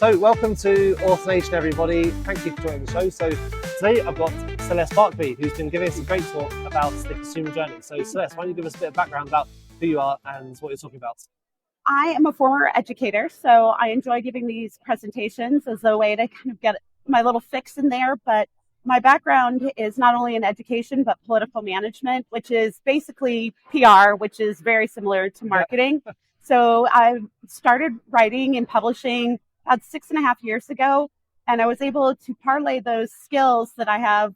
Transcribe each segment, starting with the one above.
So welcome to Author Nation, everybody. Thank you for joining the show. So today I've got Celeste Barclay, who's been giving us a great talk about the consumer journey. So Celeste, why don't you give us a bit of background about who you are and what you're talking about? I am a former educator, so I enjoy giving these presentations as a way to kind of get my little fix in there. But my background is not only in education, but political management, which is basically PR, which is very similar to marketing. So I started writing and publishing about 6.5 years ago, and I was able to parlay those skills that I have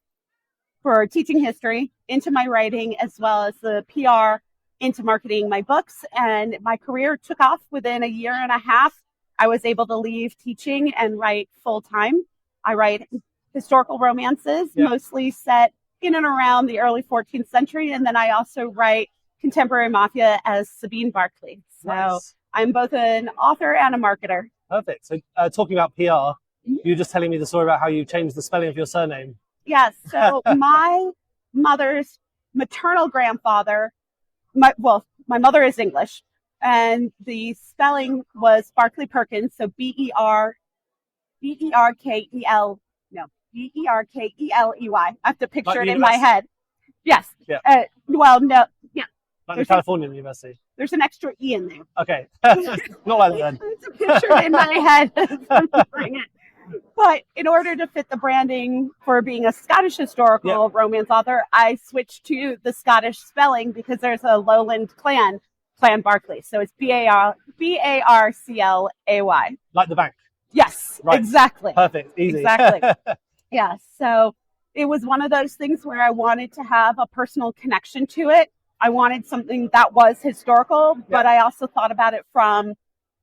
for teaching history into my writing, as well as the PR into marketing my books. And my career took off within a year and a half. I was able to leave teaching and write full time. I write historical romances, mostly set in and around the early 14th century. And then I also write contemporary Mafia as Sabine Barclay. So nice. I'm both an author and a marketer. Perfect. So talking about PR, you were just telling me the story about how you changed the spelling of your surname. Yes. So my mother's maternal grandfather, my mother is English, and the spelling was Barclay Perkins. So B-E-R-K-E-L. I have to picture it in my head. Yes. Yeah. No. Yeah. Like the California University. There's an extra E in there. Okay. Not like that then. It's a picture in my head. But in order to fit the branding for being a Scottish historical romance author, I switched to the Scottish spelling because there's a Lowland Clan Barclay. So it's B-A-R-C-L-A-Y. Like the bank. Yes, right. Exactly. Perfect. Easy. Exactly. Yeah. So it was one of those things where I wanted to have a personal connection to it. I wanted something that was historical, but I also thought about it from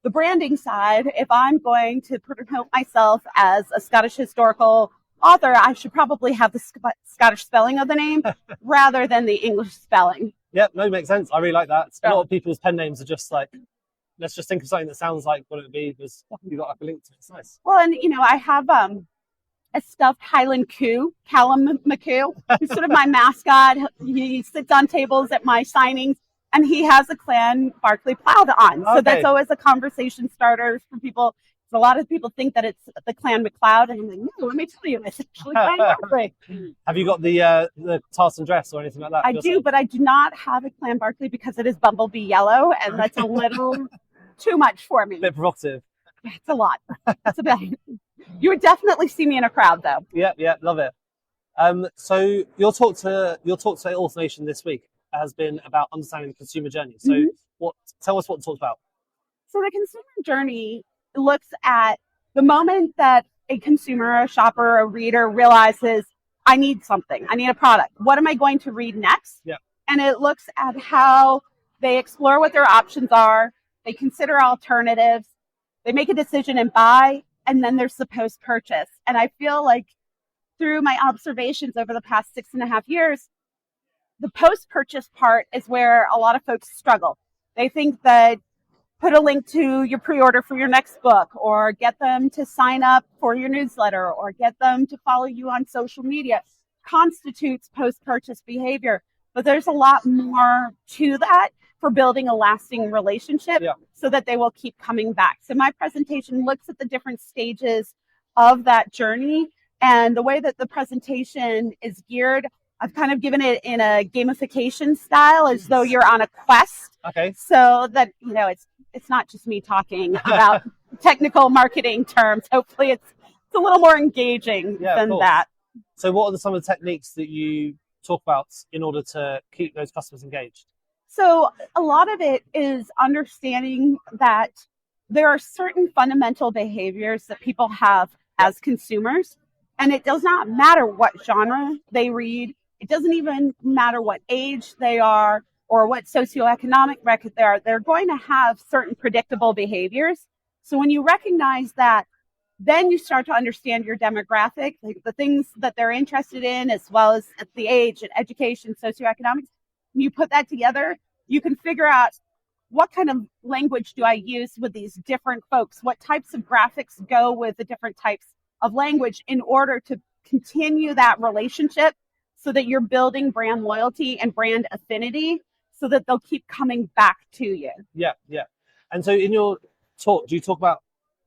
the branding side. If I'm going to promote myself as a Scottish historical author, I should probably have the Scottish spelling of the name rather than the English spelling. Yep, no, makes sense. I really like that. A lot of people's pen names are just like, let's just think of something that sounds like what it would be, because you've got like a link to it. It's nice. Well, and I have a stuffed Highland Coo, Callum McCoo, who's sort of my mascot. He sits on tables at my signings, and he has a Clan Barclay plaid on. So that's always a conversation starter for people. So a lot of people think that it's the Clan McLeod, and I'm like, no, let me tell you, it's actually Clan Barclay. Have you got the tartan dress or anything like that? I do, but I do not have a Clan Barclay because it is bumblebee yellow, and that's a little too much for me. A bit provocative. It's a lot. It's a bit. You would definitely see me in a crowd, though. Yeah, love it. So your talk to Author Nation this week has been about understanding the consumer journey. So tell us what the talk's about. So the consumer journey looks at the moment that a consumer, a shopper, a reader realizes, I need something, I need a product. What am I going to read next? Yeah. And it looks at how they explore what their options are, they consider alternatives, they make a decision and buy, and then there's the post-purchase. And I feel like through my observations over the past 6.5 years, the post-purchase part is where a lot of folks struggle. They think that put a link to your pre-order for your next book, or get them to sign up for your newsletter, or get them to follow you on social media constitutes post-purchase behavior. But there's a lot more to that for building a lasting relationship so that they will keep coming back. So my presentation looks at the different stages of that journey, and the way that the presentation is geared, I've kind of given it in a gamification style, as though you're on a quest. Okay. So that, it's not just me talking about technical marketing terms. Hopefully it's a little more engaging than that. So what are some of the techniques that you talk about in order to keep those customers engaged? So a lot of it is understanding that there are certain fundamental behaviors that people have as consumers, and it does not matter what genre they read. It doesn't even matter what age they are or what socioeconomic record they are. They're going to have certain predictable behaviors. So when you recognize that, then you start to understand your demographic, like the things that they're interested in, as well as the age and education, socioeconomics. When you put that together, you can figure out what kind of language do I use with these different folks? What types of graphics go with the different types of language in order to continue that relationship so that you're building brand loyalty and brand affinity so that they'll keep coming back to you. Yeah. And so in your talk, do you talk about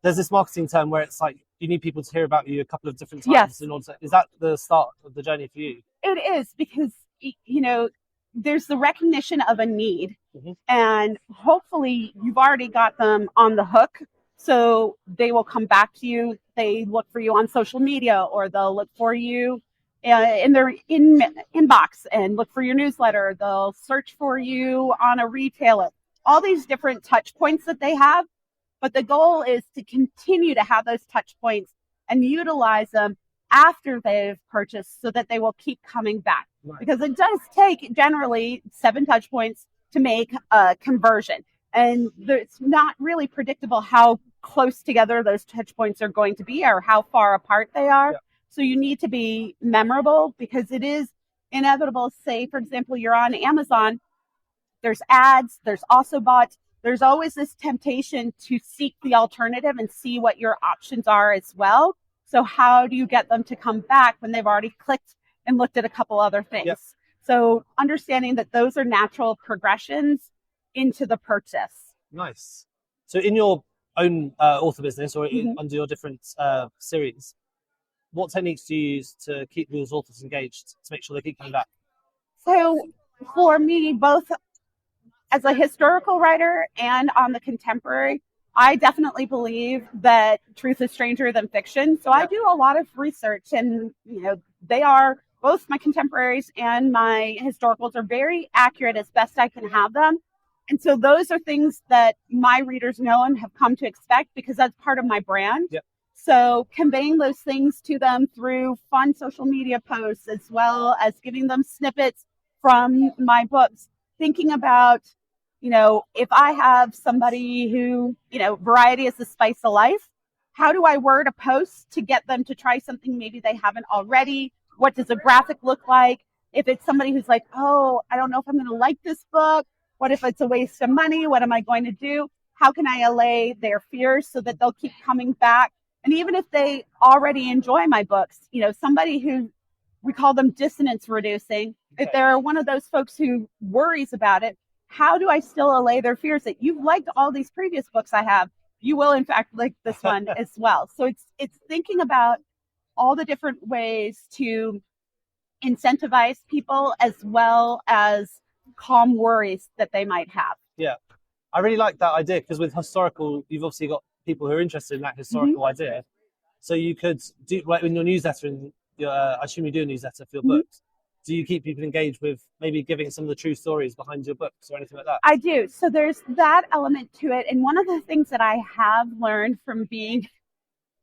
there's this marketing term where it's like you need people to hear about you a couple of different times Yes. in order to, is that the start of the journey for you? It is, because, you know, there's the recognition of a need, and hopefully you've already got them on the hook, so they will come back to you. They look for you on social media, or they'll look for you in their inbox and look for your newsletter. They'll search for you on a retailer. All these different touch points that they have, but the goal is to continue to have those touch points and utilize them after they've purchased, so that they will keep coming back. Right. Because it does take generally 7 touch points to make a conversion. And it's not really predictable how close together those touch points are going to be or how far apart they are. Yeah. So you need to be memorable, because it is inevitable. Say, for example, you're on Amazon, there's ads, there's also bots. There's always this temptation to seek the alternative and see what your options are as well. So how do you get them to come back when they've already clicked and looked at a couple other things? Yep. So understanding that those are natural progressions into the purchase. Nice. So in your own author business, or under your different series, what techniques do you use to keep those authors engaged, to make sure they keep coming back? So for me, both as a historical writer and on the contemporary, I definitely believe that truth is stranger than fiction. So I do a lot of research, and they are, both my contemporaries and my historicals are very accurate as best I can have them. And so those are things that my readers know and have come to expect, because that's part of my brand. Yep. So conveying those things to them through fun social media posts, as well as giving them snippets from my books, thinking about, if I have somebody who, variety is the spice of life, how do I word a post to get them to try something maybe they haven't already? What does a graphic look like? If it's somebody who's like, oh, I don't know if I'm going to like this book. What if it's a waste of money? What am I going to do? How can I allay their fears so that they'll keep coming back? And even if they already enjoy my books, somebody who, we call them dissonance reducing, if they're one of those folks who worries about it, how do I still allay their fears that you've liked all these previous books I have? You will, in fact, like this one as well. So it's thinking about all the different ways to incentivize people, as well as calm worries that they might have. Yeah, I really like that idea, because with historical, you've obviously got people who are interested in that historical idea. So you could do, like in your newsletter, and I assume you do a newsletter for your books. Do you keep people engaged with maybe giving some of the true stories behind your books or anything like that? I do. So there's that element to it. And one of the things that I have learned from being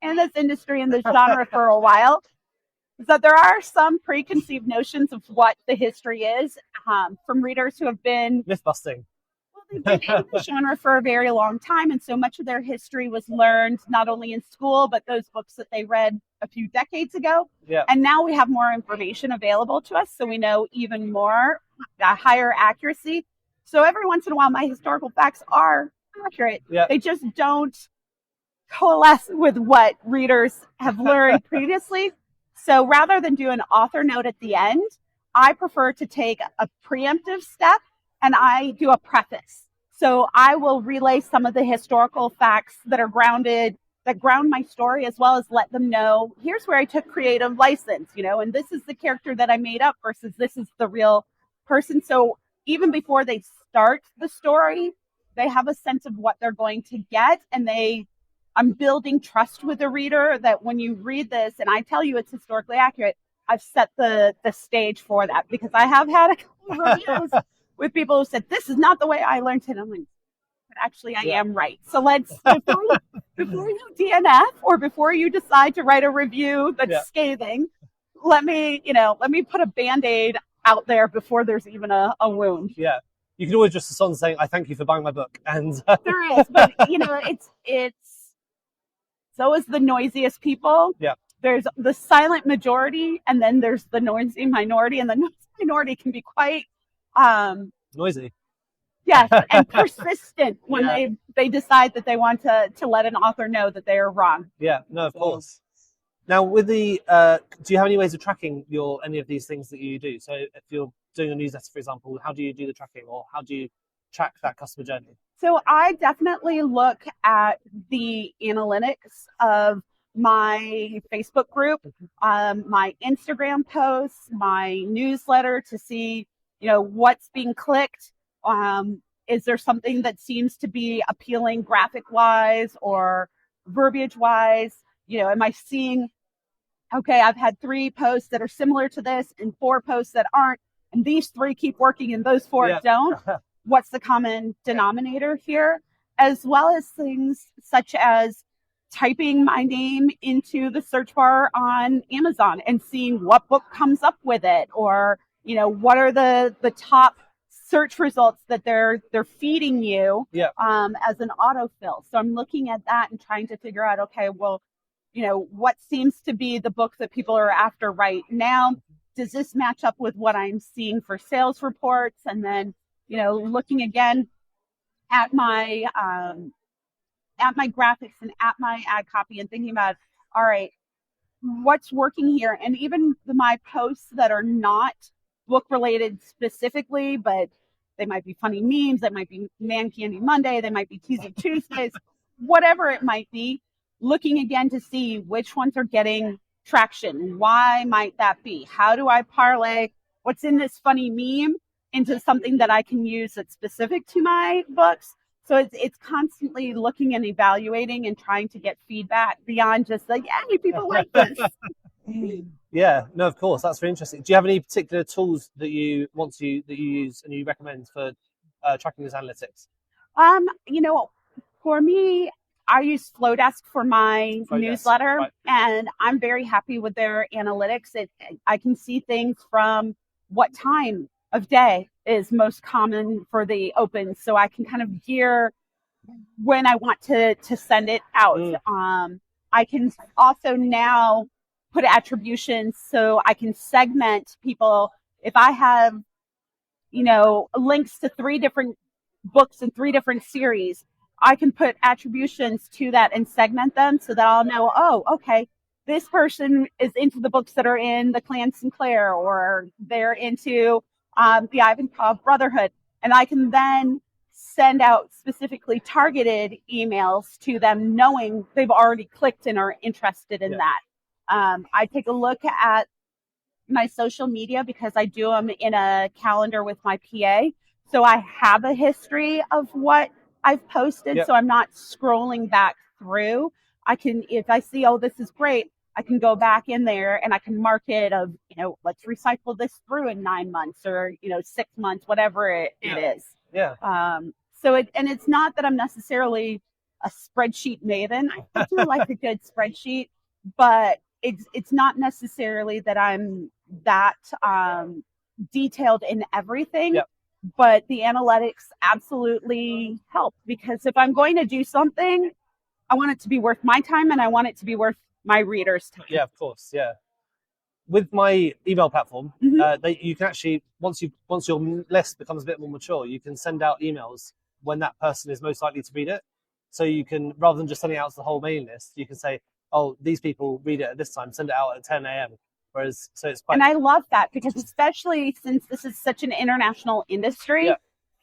in this industry, in this genre for a while, is that there are some preconceived notions of what the history is, from readers who have been myth busting. Well, they've been in the genre for a very long time, and so much of their history was learned not only in school, but those books that they read a few decades ago. Yeah. And now we have more information available to us, so we know even more, higher accuracy. So every once in a while, my historical facts are accurate. Yeah. They just don't coalesce with what readers have learned previously. So rather than do an author note at the end, I prefer to take a preemptive step, and I do a preface. So I will relay some of the historical facts that ground my story, as well as let them know, here's where I took creative license, and this is the character that I made up versus this is the real person. So even before they start the story, they have a sense of what they're going to get, and I'm building trust with the reader that when you read this and I tell you it's historically accurate, I've set the stage for that, because I have had a couple of reviews with people who said, this is not the way I learned it. I'm like, but actually I am right. So let's, before you DNF or before you decide to write a review that's scathing, let me put a Band-Aid out there before there's even a wound. Yeah. You can always just respond saying, I thank you for buying my book. And there is, but it's so is the noisiest people. Yeah. There's the silent majority, and then there's the noisy minority, and the noisy minority can be quite noisy. Yes, and persistent when they decide that they want to let an author know that they are wrong. Yeah, no, of course. Now, with the do you have any ways of tracking any of these things that you do? So if you're doing a newsletter, for example, how do you do the tracking, or how do you track that customer journey? So I definitely look at the analytics of my Facebook group, my Instagram posts, my newsletter to see, what's being clicked. Is there something that seems to be appealing graphic wise or verbiage wise? Am I seeing, okay, I've had 3 posts that are similar to this and 4 posts that aren't, and these 3 keep working and those 4 don't. What's the common denominator here? As well as things such as typing my name into the search bar on Amazon and seeing what book comes up with it, or what are the top search results that they're feeding you as an autofill. So I'm looking at that and trying to figure out, okay, well, what seems to be the book that people are after right now? Does this match up with what I'm seeing for sales reports? And then looking again at my graphics and at my ad copy and thinking about, all right, what's working here? And even my posts that are not book related specifically, but they might be funny memes, they might be Man Candy Monday, they might be Teaser Tuesdays, whatever it might be, looking again to see which ones are getting traction. Why might that be? How do I parlay what's in this funny meme into something that I can use that's specific to my books? So it's constantly looking and evaluating and trying to get feedback beyond just like, yeah, people like this. Yeah, no, of course, that's very interesting. Do you have any particular tools that you use and you recommend for tracking those analytics? For me, I use Flowdesk for my newsletter, right. And I'm very happy with their analytics. I can see things from what time of day is most common for the open, so I can kind of gear when I want to send it out. I can also now put attributions so I can segment people. If I have, links to 3 different books and 3 different series, I can put attributions to that and segment them so that I'll know, oh, okay, this person is into the books that are in the Clan Sinclair, or they're into the Ivankov Brotherhood. And I can then send out specifically targeted emails to them knowing they've already clicked and are interested in that. I take a look at my social media because I do them in a calendar with my PA. So I have a history of what I've posted, so I'm not scrolling back through. I can, if I see, oh, this is great, I can go back in there and I can mark it of, let's recycle this through in 9 months or, 6 months, whatever it is. So it's not that I'm necessarily a spreadsheet maven. I do like a good spreadsheet, but it's not necessarily that I'm that detailed in everything. But the analytics absolutely help, because if I'm going to do something, I want it to be worth my time and I want it to be worth my readers' time. Yeah, of course. Yeah. With my email platform, you can actually, once your list becomes a bit more mature, you can send out emails when that person is most likely to read it. So you can, rather than just sending it out to the whole mailing list, you can say, oh, these people read it at this time, send it out at 10 a.m. Whereas, so it's quite... And I love that, because especially since this is such an international industry,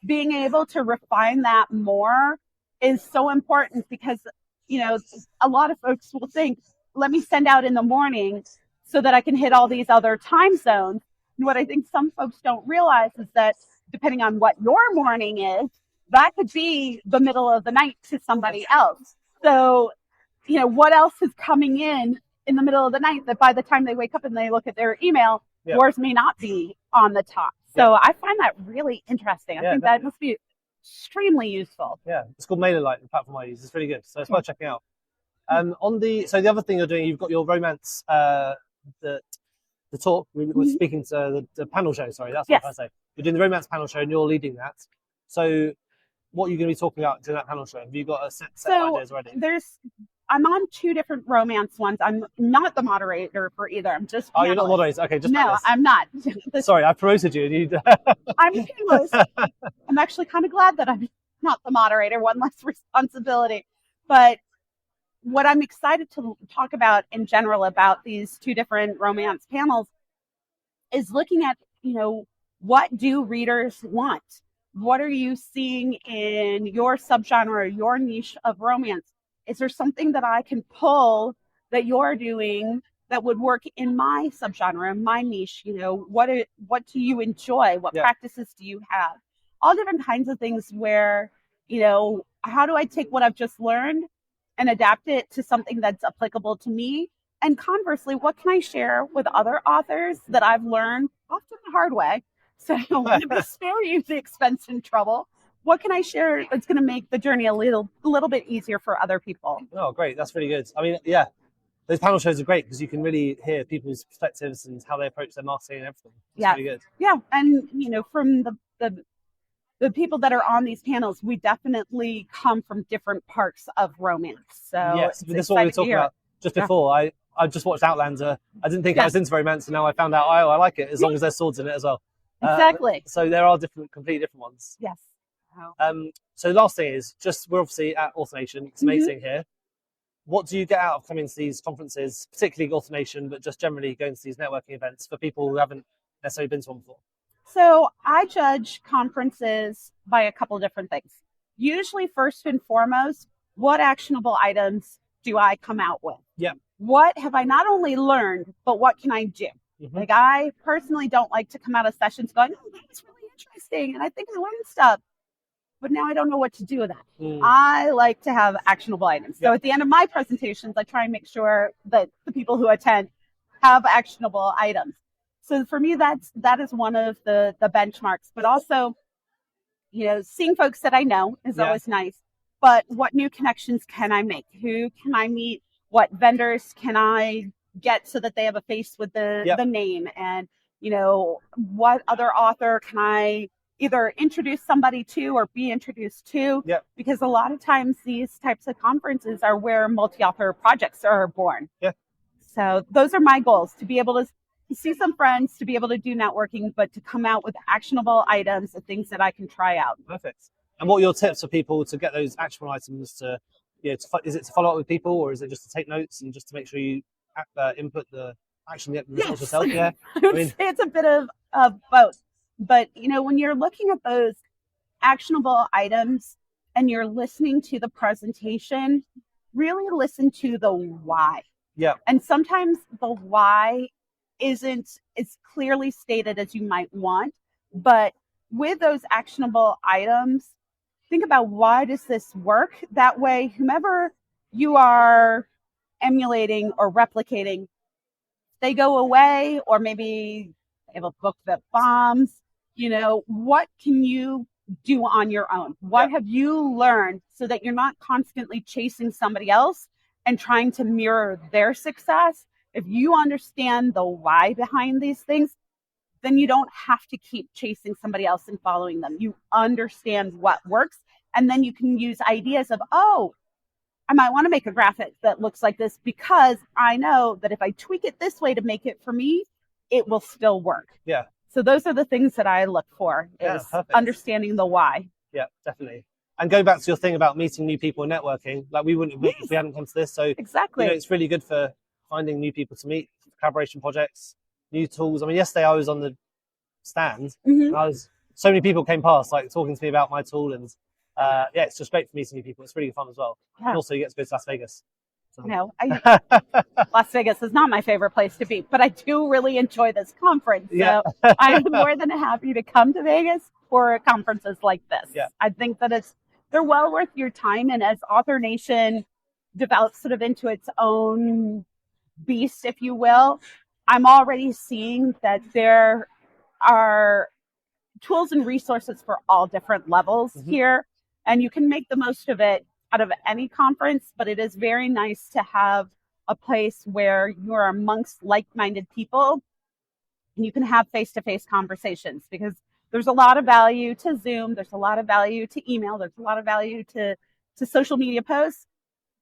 being able to refine that more is so important, because, a lot of folks will think, let me send out in the morning so that I can hit all these other time zones. And what I think some folks don't realize is that depending on what your morning is, that could be the middle of the night to somebody else. So, what else is coming in the middle of the night that by the time they wake up and they look at their email, yours may not be on the top. So I find that really interesting. I think that must be extremely useful. Yeah, it's called MailerLite, the platform I use. It's really good, so it's worth checking out. So the other thing you're doing, you've got your romance, the talk. We're speaking to the panel show. Sorry, that's what I say. You're doing the romance panel show, and you're leading that. So, what are you going to be talking about during that panel show? Have you got a set of ideas already? I'm on 2 different romance ones. I'm not the moderator for either. I'm just panelist. Oh, you're not the moderator? Okay, just no, panelist. I'm not. Sorry, I promoted you. And you... I'm panelist. I'm actually kind of glad that I'm not the moderator. One less responsibility. But what I'm excited to talk about in general about these 2 different romance panels is looking at, what do readers want? What are you seeing in your subgenre or your niche of romance? Is there something that I can pull that you're doing that would work in my subgenre, in my niche? What do you enjoy? What Yeah. practices do you have? All different kinds of things where, how do I take what I've just learned and adapt it to something that's applicable to me? And conversely, what can I share with other authors that I've learned often the hard way? So to spare you the expense and trouble, what can I share that's going to make the journey a little bit easier for other people? Oh, great. That's really good. I mean, yeah, those panel shows are great because you can really hear people's perspectives and how they approach their marketing and everything. It's really good. Yeah. And, from the people that are on these panels, we definitely come from different parts of romance. So yes, this is what we were talking about just before. I just watched Outlander. I didn't think I was into romance, and now I found out I like it as long as there's swords in it as well. Exactly. So there are completely different ones. Yes. So the last thing is we're obviously at Author It's amazing here. What do you get out of coming to these conferences, particularly Author but just generally going to these networking events for people who haven't necessarily been to one before? So I judge conferences by a couple of different things. Usually, first and foremost, what actionable items do I come out with? Yeah. What have I not only learned, but what can I do? Mm-hmm. Like, I personally don't like to come out of sessions going, oh, that's really interesting, and I think I learned stuff, but now I don't know what to do with that. I like to have actionable items. So at the end of my presentations, I try and make sure that the people who attend have actionable items. So for me, that is one of the benchmarks. But also, seeing folks that I know is always nice. But what new connections can I make? Who can I meet? What vendors can I get so that they have a face with the name? And, what other author can I either introduce somebody to or be introduced to? Because a lot of times these types of conferences are where multi-author projects are born. So those are my goals, to be able to see some friends, to be able to do networking, but to come out with actionable items and things that I can try out. Perfect. And what are your tips for people to get those actionable items to, is it to follow up with people, or is it just to take notes and just to make sure you input the action results yourself? Yeah. I mean, it's a bit of both. But, when you're looking at those actionable items and you're listening to the presentation, really listen to the why. Yeah. And sometimes the why isn't as clearly stated as you might want, but with those actionable items, think about, why does this work? That way, whomever you are emulating or replicating, they go away, or maybe they have a book that bombs. What can you do on your own? What have you learned so that you're not constantly chasing somebody else and trying to mirror their success? If you understand the why behind these things, then you don't have to keep chasing somebody else and following them. You understand what works, and then you can use ideas of, I might want to make a graphic that looks like this because I know that if I tweak it this way to make it for me, it will still work. Yeah. So those are the things that I look for, is understanding the why. Yeah, definitely. And going back to your thing about meeting new people and networking, like we wouldn't have met if we hadn't come to this. So exactly, it's really good for finding new people to meet, collaboration projects, new tools. I mean, yesterday I was on the stand, and so many people came past, like talking to me about my tool, and it's just great for meeting new people. It's really fun as well. Yeah. And also, you get to go to Las Vegas. So. No, Las Vegas is not my favorite place to be, but I do really enjoy this conference. So I'm more than happy to come to Vegas for conferences like this. Yeah. I think that they're well worth your time. And as Author Nation develops sort of into its own beast, if you will, I'm already seeing that there are tools and resources for all different levels here, and you can make the most of it out of any conference, but it is very nice to have a place where you're amongst like-minded people and you can have face-to-face conversations, because there's a lot of value to Zoom, there's a lot of value to email, there's a lot of value to social media posts,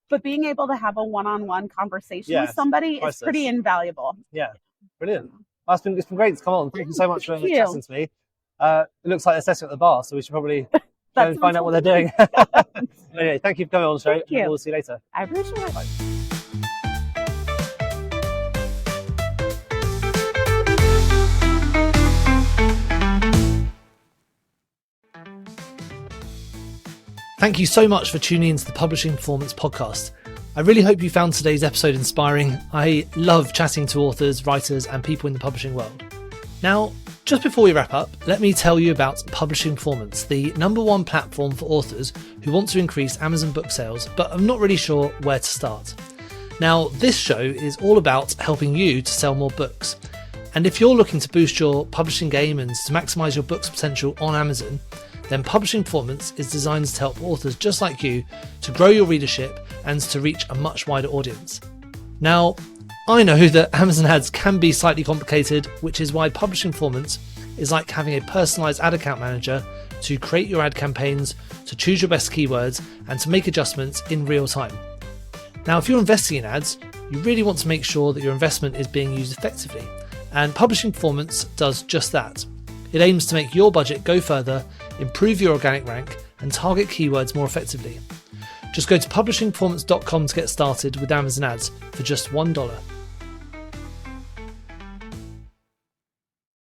but being able to have a one-on-one conversation with somebody is pretty invaluable. Yeah, brilliant. Well, it's been great to come on. Thank you so much for chatting to me. It looks like they're setting up the bar, so we should probably go and find out what they're doing. Anyway, thank you for coming on the show. Thank you. We'll see you later. I appreciate it. Bye. Thank you so much for tuning into the Publishing Performance podcast. I really hope you found today's episode inspiring. I love chatting to authors, writers, and people in the publishing world. Now, just before we wrap up, let me tell you about Publishing Performance, the #1 platform for authors who want to increase Amazon book sales, but are not really sure where to start. Now, this show is all about helping you to sell more books. And if you're looking to boost your publishing game and to maximize your book's potential on Amazon, then Publishing Performance is designed to help authors just like you to grow your readership and to reach a much wider audience. Now, I know that Amazon ads can be slightly complicated, which is why Publishing Performance is like having a personalized ad account manager to create your ad campaigns, to choose your best keywords, and to make adjustments in real time. Now, if you're investing in ads, you really want to make sure that your investment is being used effectively, and Publishing Performance does just that. It aims to make your budget go further, improve your organic rank, and target keywords more effectively. Just go to publishingperformance.com to get started with Amazon ads for just $1.